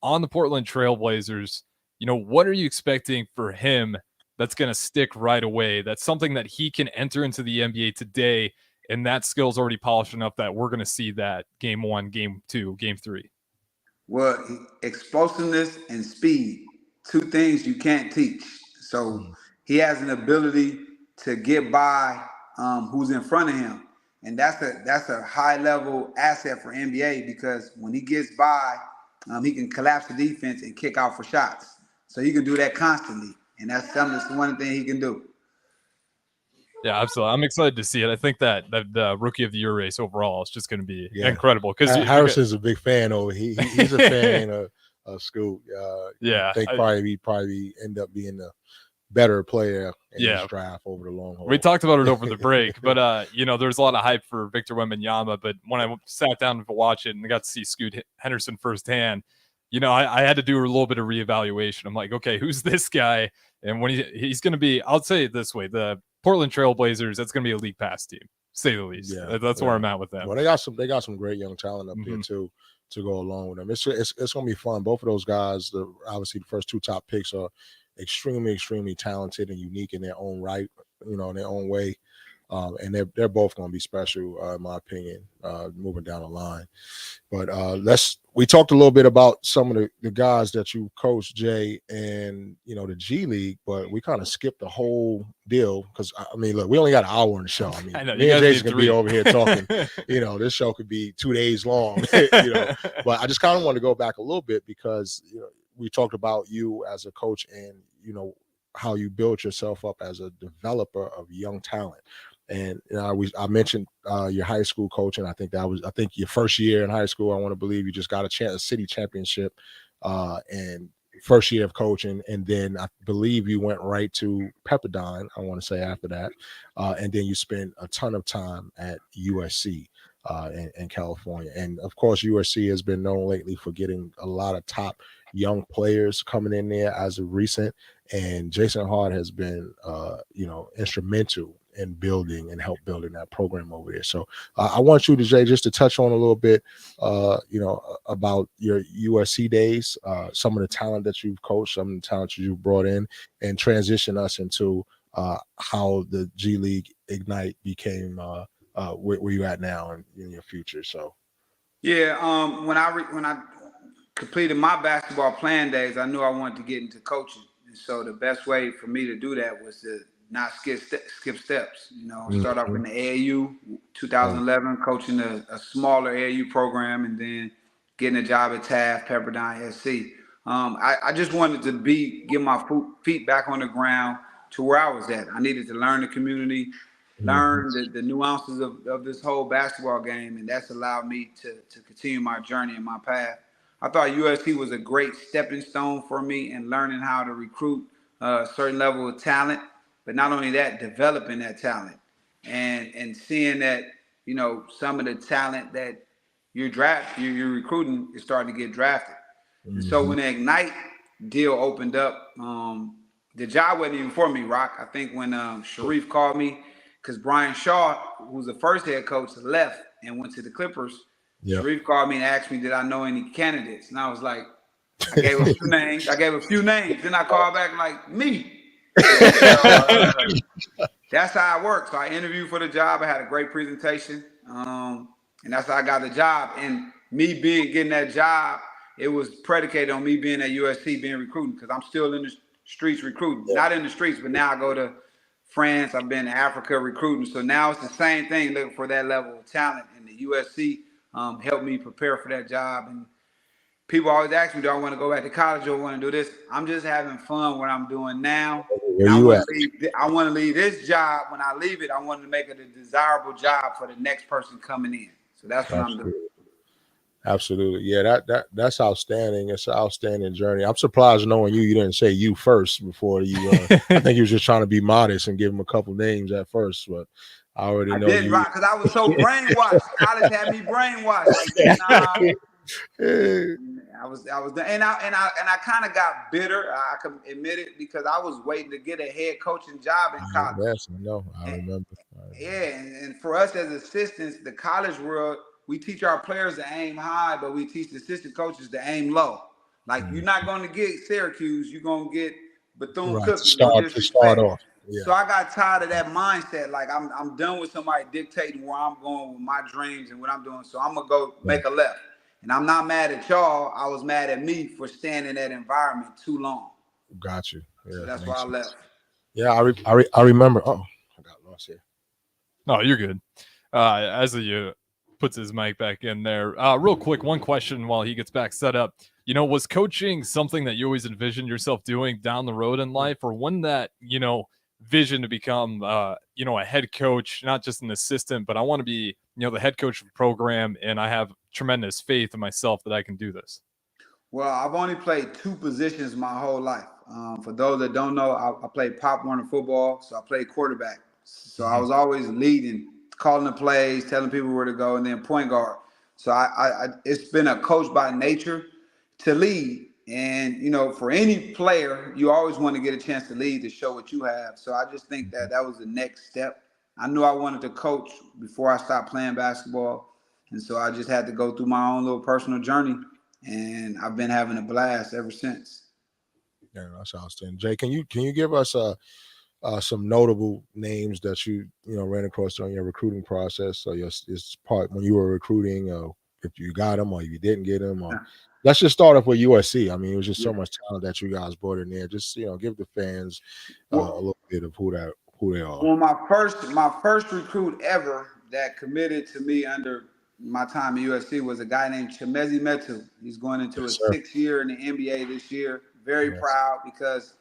On the Portland Trailblazers, what are you expecting for him that's going to stick right away? That's something that he can enter into the NBA today, and that skill's already polished enough that we're going to see that game 1, game 2, game 3. Well, explosiveness and speed, 2 things you can't teach. So he has an ability to get by who's in front of him. And that's a high level asset for NBA because when he gets by, he can collapse the defense and kick out for shots. So he can do that constantly. And that's one thing he can do. Yeah, absolutely. I'm excited to see it. I think that the Rookie of the Year race overall is just going to be incredible. Because Harrison's a big fan over. He's a fan of Scoot. I think probably end up being the better player in this draft over the long haul. We talked about it over the break, but there's a lot of hype for Victor Wembanyama. But when I sat down to watch it and got to see Scoot Henderson firsthand, I had to do a little bit of reevaluation. I'm like, okay, who's this guy? And when he's going to be, I'll say it this way: the Portland Trailblazers, that's going to be a league pass team, to say the least. Yeah, that's where I'm at with them. Well, they got some great young talent up there too to go along with them. It's going to be fun. Both of those guys, obviously the first 2 top picks, are extremely talented and unique in their own right, in their own way. And they're both going to be special, in my opinion, moving down the line. But we talked a little bit about some of the guys that you coached, Jay, and the G League, but we kind of skipped the whole deal because look, we only got an hour in the show. I know, me and Jay's gonna be over here talking. This show could be 2 days long. But I just kind of want to go back a little bit because we talked about you as a coach and how you built yourself up as a developer of young talent. And I mentioned your high school coaching. I think your first year in high school. I want to believe you just got a city championship, and first year of coaching, and then I believe you went right to Pepperdine, I want to say, after that, and then you spent a ton of time at USC in California. And of course, USC has been known lately for getting a lot of top young players coming in there as of recent, and Jason Hart has been instrumental in building and help building that program over there. So I want you to, Jay, just to touch on a little bit about your USC days, some of the talent that you've coached, some of the talent you've brought in, and transition us into how the G League Ignite became where you're at now and in your future. So when I completed my basketball playing days, I knew I wanted to get into coaching, and so the best way for me to do that was to not skip steps. Start off in the AAU, 2011, coaching a smaller AAU program, and then getting a job at Taft, Pepperdine, SC. I just wanted to get my feet back on the ground to where I was at. I needed to learn the community, learn the nuances of this whole basketball game, and that's allowed me to continue my journey and my path. I thought USC was a great stepping stone for me in learning how to recruit a certain level of talent, but not only that, developing that talent and seeing that, some of the talent that you're recruiting is starting to get drafted. And so when the Ignite deal opened up, the job wasn't even for me, Rock. I think when Sharif called me, because Brian Shaw, who's the first head coach, left and went to the Clippers. Yep. Sharif called me and asked me, did I know any candidates? And I was like, I gave a few names. Then I called back like, me. That's how it works. So I interviewed for the job. I had a great presentation. And that's how I got the job. And me getting that job, it was predicated on me being at USC, being recruiting, because I'm still in the streets recruiting. Yeah. Not in the streets, but now I go to France. I've been to Africa recruiting. So now it's the same thing, looking for that level of talent. And the USC helped me prepare for that job. And people always ask me, do I want to go back to college or want to do this? I'm just having fun what I'm doing now. I want to leave this job. When I leave it, I want to make it a desirable job for the next person coming in. So that's what I'm doing. Absolutely. Yeah, that's outstanding. It's an outstanding journey. I'm surprised knowing you didn't say you first before you. I think you were just trying to be modest and give him a couple names at first, but I already know you. Right, because I was so brainwashed. College had me brainwashed. Like, nah. I was, and I kind of got bitter. I can admit it, because I was waiting to get a head coaching job in college. Yes, I know. I remember. Yeah, and for us as assistants, the college world, we teach our players to aim high, but we teach the assistant coaches to aim low. Like, you're not going to get Syracuse, you're going to get Bethune-Cookman. To start off. Yeah. So I got tired of that mindset. Like, I'm done with somebody dictating where I'm going with my dreams and what I'm doing. So I'm going to go make a left. And I'm not mad at y'all. I was mad at me for staying in that environment too long. Got you. Yeah, so that's why I left. Yeah, I remember. Oh, I got lost here. No, you're good. As he puts his mic back in there, real quick, one question while he gets back set up. Was coaching something that you always envisioned yourself doing down the road in life, or when that, vision to become, a head coach, not just an assistant, but I want to be, the head coach of the program, and I have tremendous faith in myself that I can do this? Well, I've only played two positions my whole life. For those that don't know, I played Pop Warner football, so I played quarterback. So I was always leading, calling the plays, telling people where to go, and then point guard. So it's been a coach by nature to lead. And, for any player, you always want to get a chance to lead, to show what you have. So I just think that was the next step. I knew I wanted to coach before I stopped playing basketball. And so I just had to go through my own little personal journey. And I've been having a blast ever since. Yeah, that's outstanding. Jay, can you give us some notable names that you ran across during your recruiting process? So your part when you were recruiting, if you got them or if you didn't get them, or let's just start off with USC. I mean, it was just so much talent that you guys brought in there. Just give the fans a little bit of who they are. Well, my first recruit ever that committed to me under my time at USC was a guy named Chimezi Metu. He's going into his 6th year in the NBA this year. Very proud, because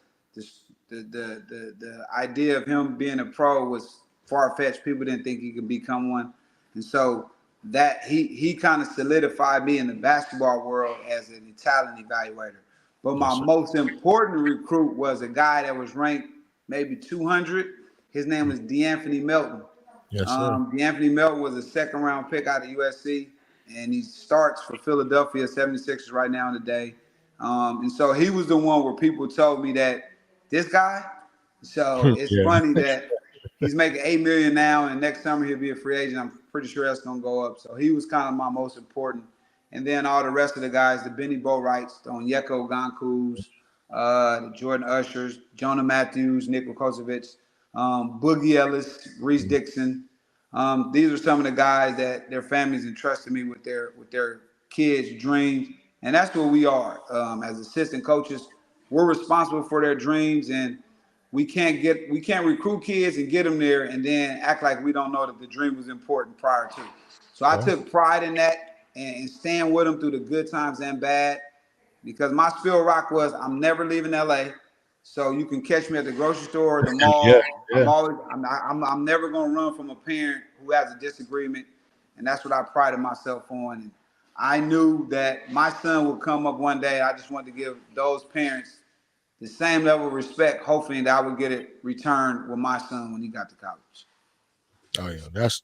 the idea of him being a pro was far-fetched. People didn't think he could become one. And so that he kind of solidified me in the basketball world as an talent evaluator. But my most important recruit was a guy that was ranked maybe 200. His name was DeAnthony Melton. Yes, sir. DeAnthony Melton was a second-round pick out of USC, and he starts for Philadelphia 76ers right now today. And so he was the one where people told me that this guy. So it's funny that he's making $8 million now, and next summer he'll be a free agent. I'm pretty sure that's gonna go up. So he was kind of my most important. And then all the rest of the guys, the Benny Boatwrights, the Onyeka Ogonkwus, the Jordan Ushers, Jonah Matthews, Nick Vukocevic, Boogie Ellis, Reese Dixon. These are some of the guys that their families entrusted me with their kids' dreams, and that's what we are as assistant coaches. We're responsible for their dreams, and we can't recruit kids and get them there and then act like we don't know that the dream was important prior to. So I took pride in that and staying with them through the good times and bad, because my spill rock was I'm never leaving LA. So you can catch me at the grocery store or the mall. I'm never gonna run from a parent who has a disagreement, and that's what I prided myself on. And I knew that my son would come up one day. I just wanted to give those parents the same level of respect, hoping that I would get it returned with my son when he got to college. Oh yeah, that's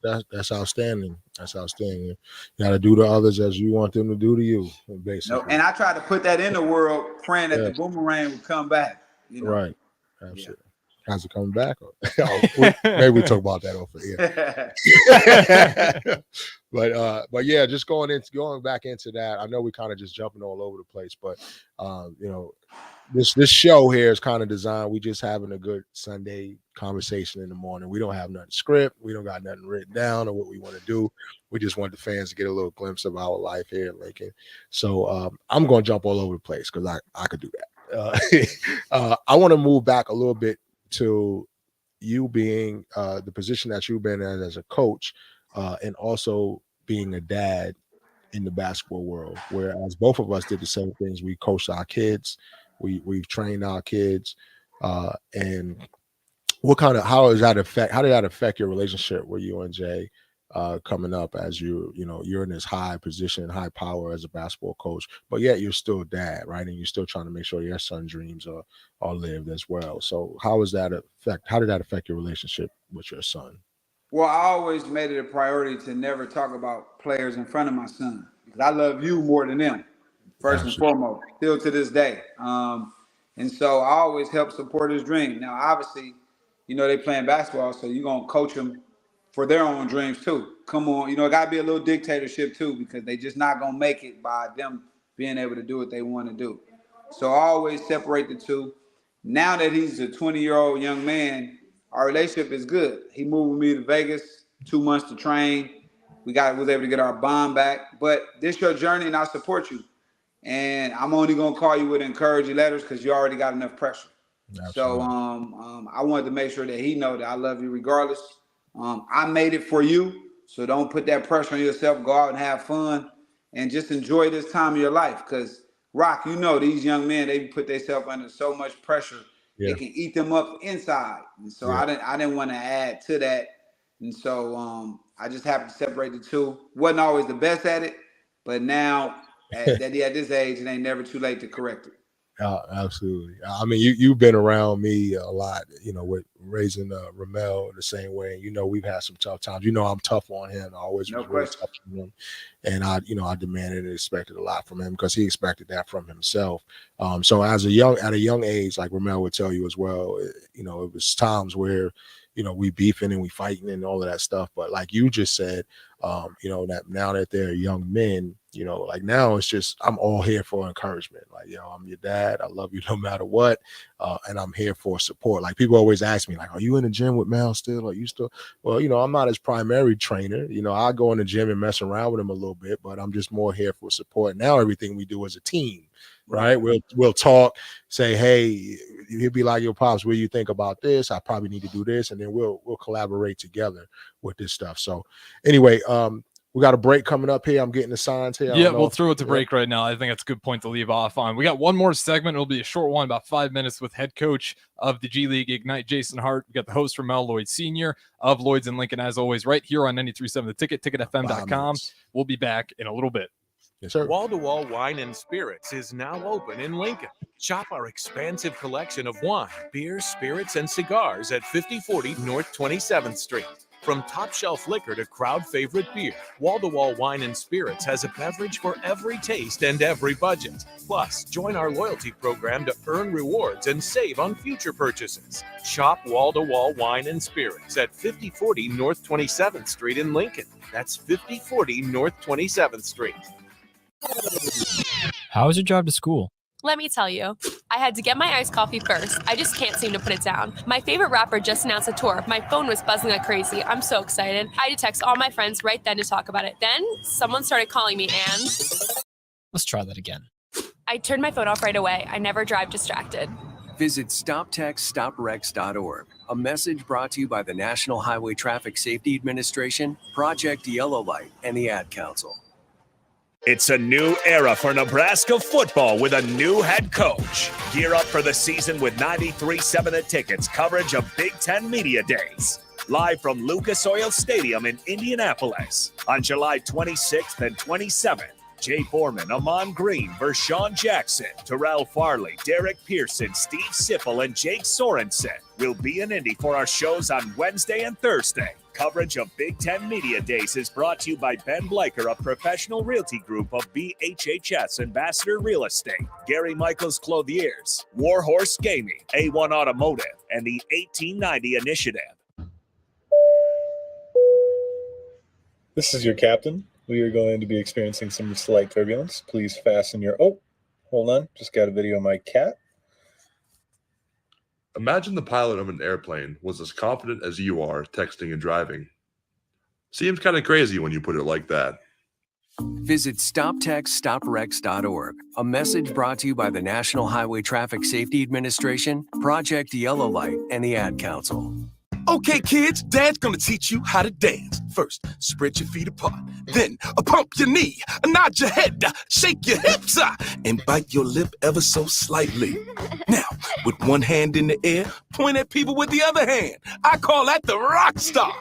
outstanding. That's outstanding. You got to do to others as you want them to do to you, basically. No, and I tried to put that in the world, praying that the boomerang would come back. You know? Right. Absolutely. Yeah. How's it coming back? Maybe we talk about that off the air. But yeah, just going back into that. I know we kind of just jumping all over the place, but this show here is kind of designed. We just having a good Sunday conversation in the morning. We don't have nothing script. We don't got nothing written down or what we want to do. We just want the fans to get a little glimpse of our life here in Lincoln. So I'm going to jump all over the place because I could do that. I want to move back a little bit to you being the position that you've been in as a coach and also being a dad in the basketball world, whereas both of us did the same things. We coached our kids. We've trained our kids, and how did that affect your relationship with you and Jay coming up as you're in this high position, high power as a basketball coach, but yet you're still a dad, right? And you're still trying to make sure your son's dreams are lived as well. So how did that affect your relationship with your son? Well, I always made it a priority to never talk about players in front of my son because I love you more than them. First and foremost, still to this day. And so I always help support his dream. Now, obviously, they playing basketball, so you're going to coach them for their own dreams too. Come on, it got to be a little dictatorship too because they just not going to make it by them being able to do what they want to do. So I always separate the two. Now that he's a 20-year-old young man, our relationship is good. He moved with me to Vegas, 2 months to train. Was able to get our bond back. But this your journey, and I support you. And I'm only gonna call you with encouraging letters because you already got enough pressure. Absolutely. So I wanted to make sure that he know that I love you regardless. I made it for you, so don't put that pressure on yourself. Go out and have fun, and just enjoy this time of your life. Because Rock, these young men, they put themselves under so much pressure, it can eat them up inside. And so I didn't want to add to that. And so I just happened to separate the two. Wasn't always the best at it, but now. At this age, it ain't never too late to correct it. Absolutely. I mean, you've been around me a lot, with raising Ramel the same way. And, we've had some tough times. I'm tough on him. I always was really tough on him. And I demanded and expected a lot from him because he expected that from himself. So at a young age, like Ramel would tell you as well, it was times where, we beefing and we fighting and all of that stuff. But like you just said, that now that they're young men, like now it's just, I'm all here for encouragement. Like, I'm your dad. I love you no matter what. And I'm here for support. Like people always ask me, like, are you in the gym with Mel still? Are you still? Well, I'm not his primary trainer. I go in the gym and mess around with him a little bit, but I'm just more here for support. Now everything we do as a team. Right. We'll talk, say, hey, he'll be like, your pops, what do you think about this? I probably need to do this. And then we'll collaborate together with this stuff. So anyway, we got a break coming up here. I'm getting the signs here. Yeah, we'll throw it to break right now. I think that's a good point to leave off on. We got one more segment. It'll be a short one, about 5 minutes, with head coach of the G League Ignite, Jason Hart. We got the host, Ramel Lloyds Sr. of Lloyds in Lincoln, as always, right here on 93.7 The Ticket, ticketfm.com. We'll be back in a little bit. Yes, sir. Wall to Wall Wine and Spirits is now open in Lincoln. Shop our expansive collection of wine, beer, spirits, and cigars at 5040 North 27th Street. From top shelf liquor to crowd favorite beer, Wall to Wall Wine and Spirits has a beverage for every taste and every budget. Plus, join our loyalty program to earn rewards and save on future purchases. Shop Wall to Wall Wine and Spirits at 5040 North 27th Street in Lincoln. That's 5040 North 27th Street. How was your drive to school? Let me tell you, I had to get my iced coffee first. I just can't seem to put it down. My favorite rapper just announced a tour. My phone was buzzing like crazy. I'm so excited. I had to text all my friends right then to talk about it. Then someone started calling me and... Let's try that again. I turned my phone off right away. I never drive distracted. Visit StopTextStopWrecks.org. A message brought to you by the National Highway Traffic Safety Administration, Project Yellow Light, and the Ad Council. It's a new era for Nebraska football with a new head coach. Gear up for the season with 93.7 The Ticket's coverage of Big Ten Media Days. Live from Lucas Oil Stadium in Indianapolis on July 26th and 27th. Jay Foreman, Amon Green, Vershawn Jackson, Terrell Farley, Derek Pearson, Steve Sipple, and Jake Sorensen will be in Indy for our shows on Wednesday and Thursday. Coverage of Big Ten Media Days is brought to you by Ben Bleicher, a professional realty group of BHHS Ambassador Real Estate, Gary Michaels Clothiers, Warhorse Gaming, A1 Automotive, and the 1890 Initiative. This is your captain. We are going to be experiencing some slight turbulence. Please fasten your... Oh, hold on. Just got a video of my cat. Imagine the pilot of an airplane was as confident as you are texting and driving. Seems kind of crazy when you put it like that. Visit StopTextStopWrecks.org. A message brought to you by the National Highway Traffic Safety Administration, Project Yellow Light, and the Ad Council. Okay, kids, Dad's gonna teach you how to dance. First, spread your feet apart. Then, pump your knee, nod your head, shake your hips, and bite your lip ever so slightly. Now, with one hand in the air, point at people with the other hand. I call that the rock star.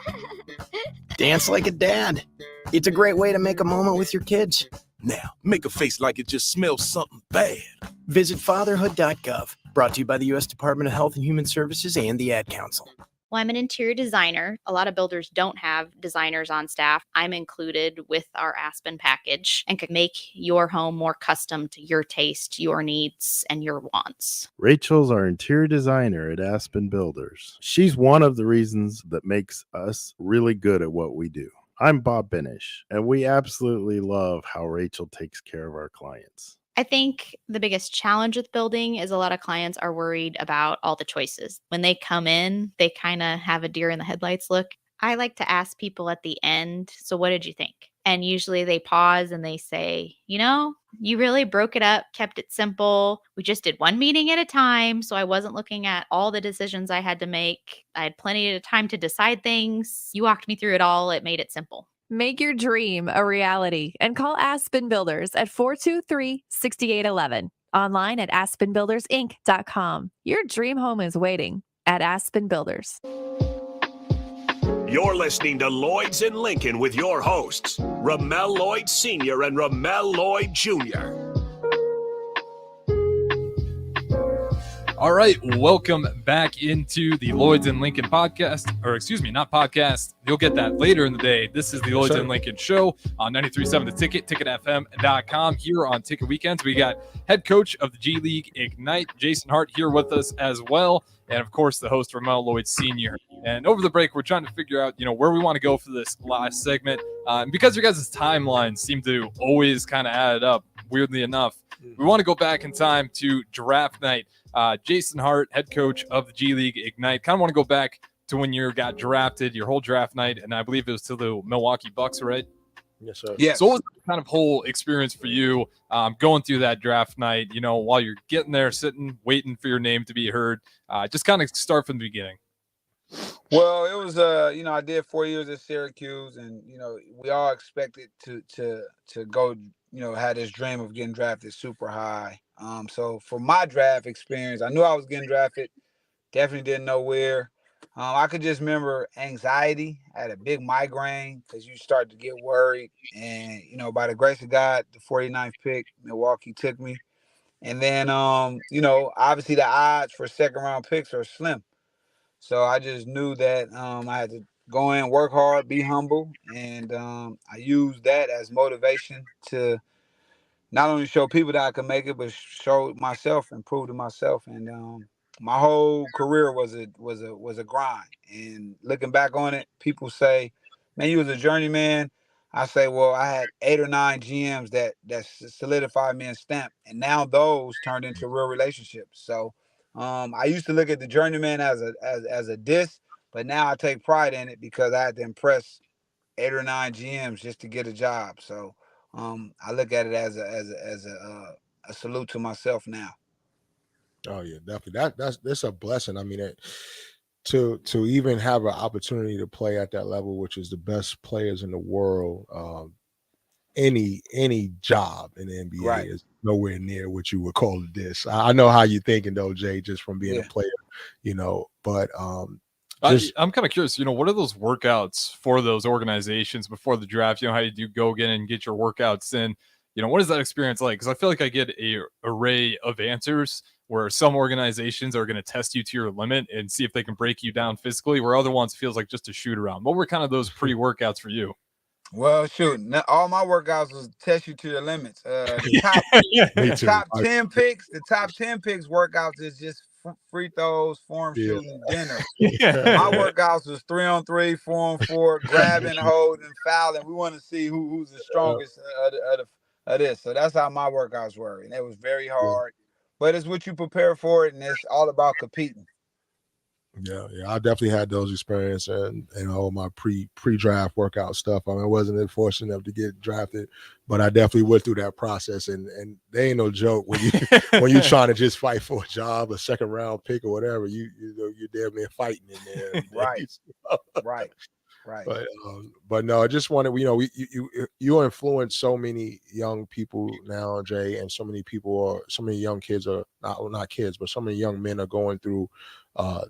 Dance like a dad. It's a great way to make a moment with your kids. Now, make a face like it just smells something bad. Visit fatherhood.gov. Brought to you by the U.S. Department of Health and Human Services and the Ad Council. Well, I'm an interior designer. A lot of builders don't have designers on staff. I'm included with our Aspen package and can make your home more custom to your taste, your needs, and your wants. Rachel's our interior designer at Aspen Builders. She's one of the reasons that makes us really good at what we do. I'm Bob Benish, and we absolutely love how Rachel takes care of our clients. I think the biggest challenge with building is a lot of clients are worried about all the choices. When they come in, they kind of have a deer in the headlights look. I like to ask people at the end, so what did you think? And usually they pause and they say, you know, you really broke it up, kept it simple. We just did one meeting at a time, so I wasn't looking at all the decisions I had to make. I had plenty of time to decide things. You walked me through it all. It made it simple. Make your dream a reality and call Aspen Builders at 423-6811. Online at aspenbuildersinc.com. Your dream home is waiting at Aspen Builders. You're listening to Lloyds in Lincoln with your hosts, Ramel Lloyd Sr. and Ramel Lloyd Jr. All right, welcome back into the Lloyds in Lincoln podcast, or excuse me, not podcast. You'll get that later in the day. This is the Lloyds in Lincoln show on 93.7 The Ticket, ticketfm.com. Here on Ticket Weekends, we got head coach of the G League Ignite, Jason Hart, here with us as well. And of course, the host, Ramel Lloyd Sr. And over the break, we're trying to figure out, where we want to go for this last segment. And because your guys' timelines seem to always kind of add up, weirdly enough, we want to go back in time to draft night. Jason Hart, head coach of the G League Ignite. Kind of want to go back to when you got drafted, your whole draft night, and I believe it was to the Milwaukee Bucks, right? Yes, sir. Yeah. So what was the kind of whole experience for you going through that draft night, while you're getting there, sitting, waiting for your name to be heard? Just kind of start from the beginning. Well, it was, I did 4 years at Syracuse, and, we all expected to go, had this dream of getting drafted super high. So for my draft experience, I knew I was getting drafted, definitely didn't know where. I could just remember anxiety. I had a big migraine because you start to get worried. And, by the grace of God, the 49th pick, Milwaukee took me. And then, obviously the odds for second round picks are slim. So I just knew that I had to go in, work hard, be humble. And I used that as motivation to not only show people that I could make it, but show myself and prove to myself. And my whole career was a grind. And looking back on it, people say, "Man, you was a journeyman." I say, "Well, I had 8 or 9 GMs that solidified me and stamped, and now those turned into real relationships." So I used to look at the journeyman as a diss, but now I take pride in it because I had to impress 8 or 9 GMs just to get a job. So I look at it as a salute to myself now. Oh yeah, definitely. That's a blessing. I mean, to even have an opportunity to play at that level, which is the best players in the world. Any job in the NBA Right. is nowhere near what you would call this. I know how you're thinking though, Jay, just from being a player, but I'm kind of curious, what are those workouts for those organizations before the draft? How you do go again and get your workouts in? What is that experience like? Because I feel like I get a array of answers where some organizations are going to test you to your limit and see if they can break you down physically, where other ones feels like just a shoot around. What were kind of those pre-workouts for you? Well, shoot, all my workouts was test you to your limits. The top, Me the too. top 10 picks, workouts is just free throws, form Yeah. shooting, dinner. My workouts was 3-on-3, 4-on-4, grabbing, holding, fouling. We want to see who's the strongest of this. So that's how my workouts were, and it was very hard. But it's what you prepare for it, and it's all about competing. Yeah, I definitely had those experiences and all my pre-draft workout stuff. I mean, I wasn't fortunate enough to get drafted, but I definitely went through that process. And they ain't no joke when you're trying to just fight for a job, a second round pick or whatever. You're damn near fighting in there. Right. But no, I just wanted, you influence so many young people now, Jay, and so many young kids are not kids, but so many young men are going through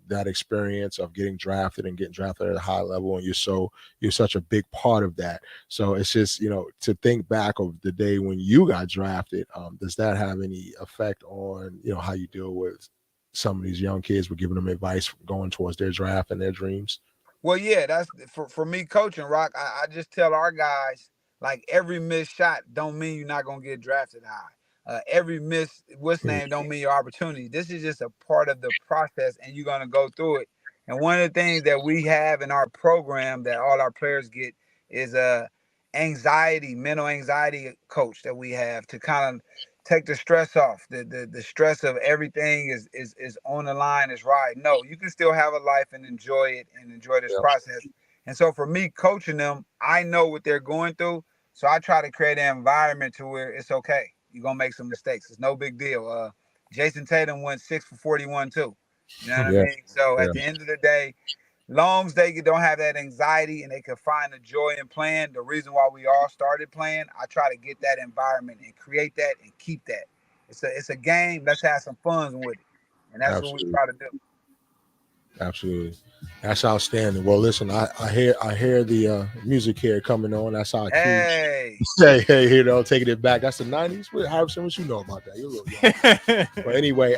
that experience of getting drafted and getting drafted at a high level, and you're such a big part of that. So it's just to think back of the day when you got drafted. Does that have any effect on how you deal with some of these young kids? We're giving them advice going towards their draft and their dreams. Well, yeah, that's for me coaching, Rock. I just tell our guys, like, every missed shot don't mean you're not gonna get drafted high. Every missed name don't mean your opportunity. This is just a part of the process, and you're gonna go through it. And one of the things that we have in our program that all our players get is a mental anxiety coach that we have to kind of take the stress off. The stress of everything is on the line, is right. No, you can still have a life and enjoy it and enjoy this process. And so for me, coaching them, I know what they're going through. So I try to create an environment to where it's okay. You're gonna make some mistakes. It's no big deal. Jason Tatum went 6 for 41 too. You know what I mean? So at the end of the day, long as they don't have that anxiety and they can find the joy in playing, the reason why we all started playing, I try to get that environment and create that and keep that. It's a game. Let's have some fun with it. And that's what we try to do. Absolutely. That's outstanding. Well, listen, I hear the music here coming on. That's our hey. Hey, taking it back. That's the 90s. Harrison, what you know about that? You're a little young. But anyway,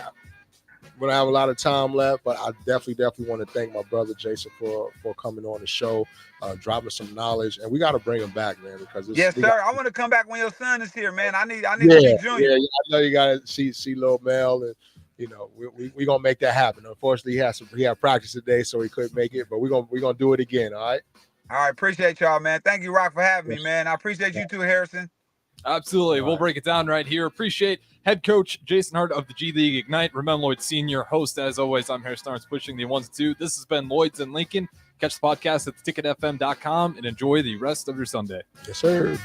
we don't have a lot of time left, but I definitely want to thank my brother Jason for coming on the show, dropping some knowledge, and we got to bring him back, man, because yes, sir. I want to come back when your son is here, man. I need to see Junior. Yeah, I know you got to see Lil Mel, and we gonna make that happen. Unfortunately, he had practice today, so he couldn't make it, but we're gonna do it again. All right. All right, appreciate y'all, man. Thank you, Rock, for having me, man. I appreciate you too, Harrison. Absolutely. We'll break it down right here. Appreciate head coach Jason Hart of the G League Ignite. Ramel Lloyd Sr., host as always. I'm Harrison Arns pushing the 1s and 2. This has been Lloyds and Lincoln. Catch the podcast at theticketfm.com and enjoy the rest of your Sunday. Yes, sir.